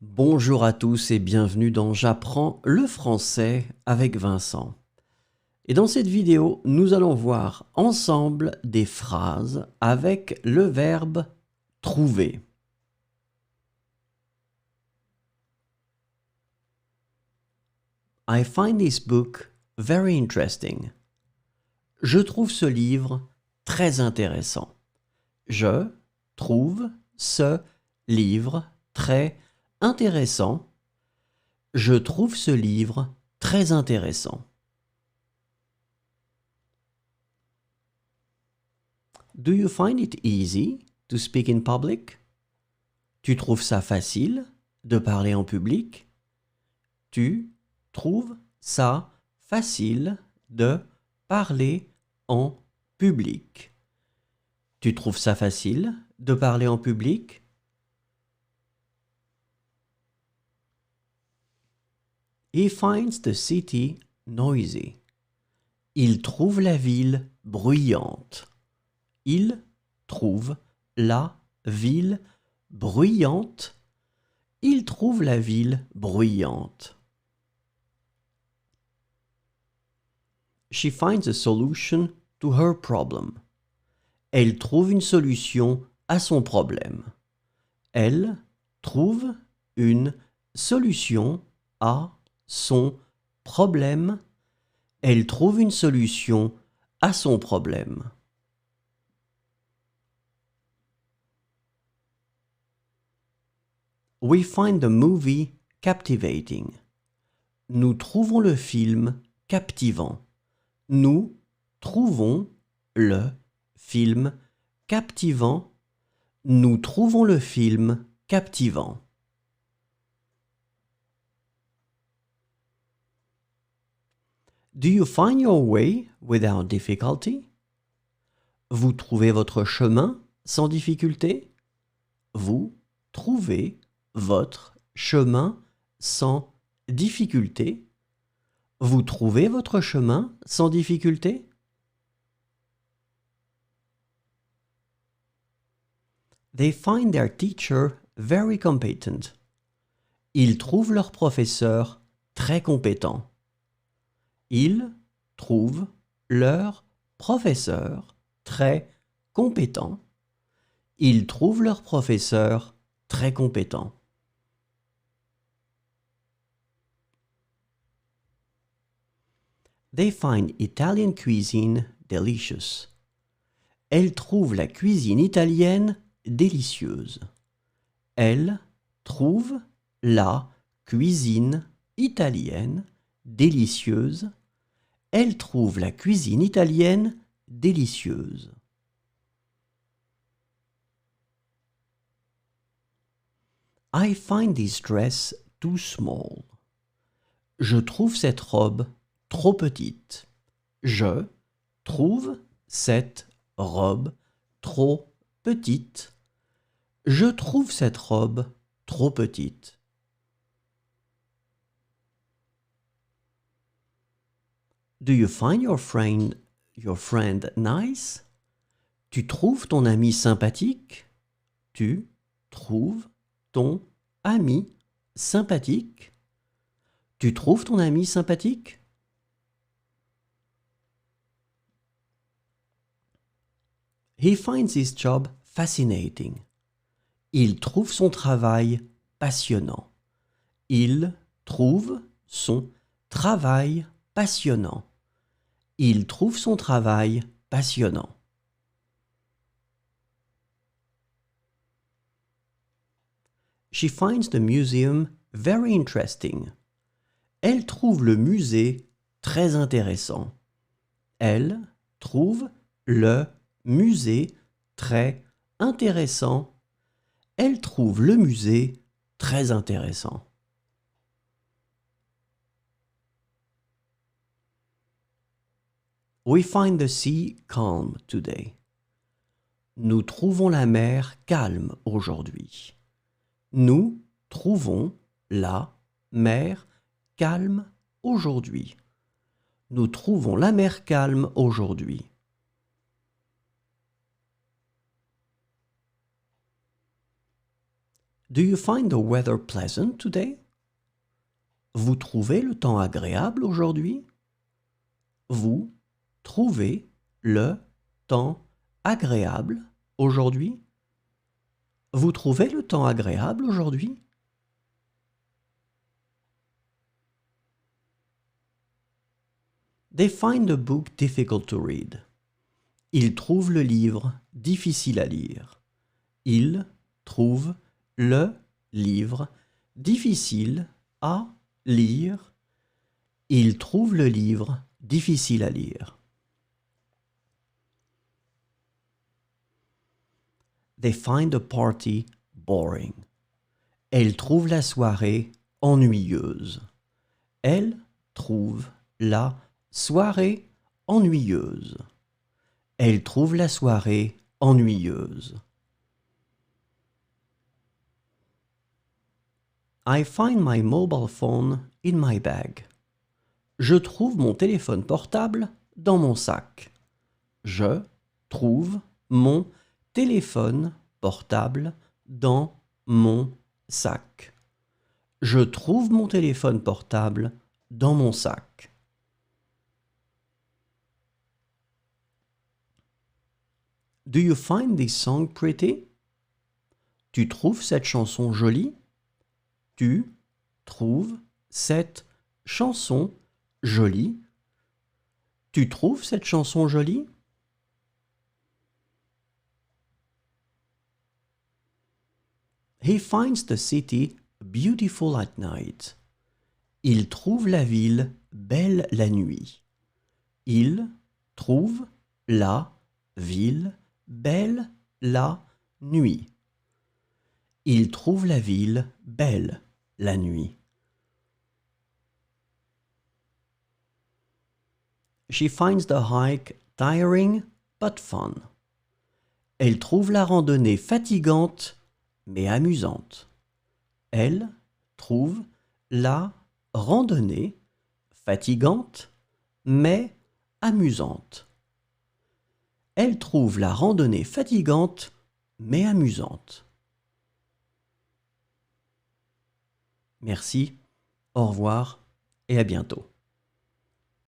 Bonjour à tous et bienvenue dans J'apprends le français avec Vincent. Et dans cette vidéo, nous allons voir ensemble des phrases avec le verbe trouver. I find this book very interesting. Je trouve ce livre très intéressant. Je trouve ce livre très intéressant. Je trouve ce livre très intéressant. Do you find it easy to speak in public? Tu trouves ça facile de parler en public? Tu trouves ça facile de parler en public? Tu trouves ça facile de parler en public? He finds the city noisy. Il trouve la ville bruyante. Il trouve la ville bruyante. Il trouve la ville bruyante. She finds a solution to her problem. Elle trouve une solution à son problème. Elle trouve une solution à son problème. Elle trouve une solution à son problème. We find the movie captivating. Nous trouvons le film captivant. Nous trouvons le film captivant. Nous trouvons le film captivant. Do you find your way without difficulty? Vous trouvez votre chemin sans difficulté? Vous trouvez votre chemin sans difficulté? Vous trouvez votre chemin sans difficulté? They find their teacher very competent. Ils trouvent leur professeur très compétent. Ils trouvent leur professeur très compétent. Ils trouvent leur professeur très compétent. They find Italian cuisine delicious. Elles trouvent la cuisine italienne délicieuse. Elles trouvent la cuisine italienne délicieuse. Elles trouvent la cuisine italienne délicieuse. I find this dress too small. Je trouve cette robe trop petite. Je trouve cette robe trop petite. Je trouve cette robe trop petite. Do you find your friend nice? Tu trouves ton ami sympathique? Tu trouves ton ami sympathique? Tu trouves ton ami sympathique? He finds his job fascinating. Il trouve son travail passionnant. Il trouve son travail passionnant. Il trouve son travail passionnant. She finds the museum very interesting. Elle trouve le musée très intéressant. Elle trouve le musée très intéressant. Elle trouve le musée très intéressant. We find the sea calm today. Nous trouvons la mer calme aujourd'hui. Nous trouvons la mer calme aujourd'hui. Nous trouvons la mer calme aujourd'hui. Do you find the weather pleasant today? Vous trouvez le temps agréable aujourd'hui? Vous trouvez le temps agréable aujourd'hui? Vous trouvez le temps agréable aujourd'hui? They find the book difficult to read. Ils trouvent le livre difficile à lire. Ils trouvent le livre difficile à lire. Ils trouvent le livre difficile à lire. They find the party boring. Elles trouvent la soirée ennuyeuse. Elles trouvent la soirée ennuyeuse. Elles trouvent la soirée ennuyeuse. I find my mobile phone in my bag. Je trouve mon téléphone portable dans mon sac. Je trouve mon téléphone portable dans mon sac. Je trouve mon téléphone portable dans mon sac. Do you find this song pretty? Tu trouves cette chanson jolie? Tu trouves cette chanson jolie? Tu trouves cette chanson jolie? He finds the city beautiful at night. Il trouve la ville belle la nuit. Il trouve la ville belle la nuit. Il trouve la ville belle la nuit. She finds the hike tiring but fun. Elle trouve la randonnée fatigante mais amusante. Elle trouve la randonnée fatigante mais amusante. Elle trouve la randonnée fatigante mais amusante. Merci, au revoir et à bientôt.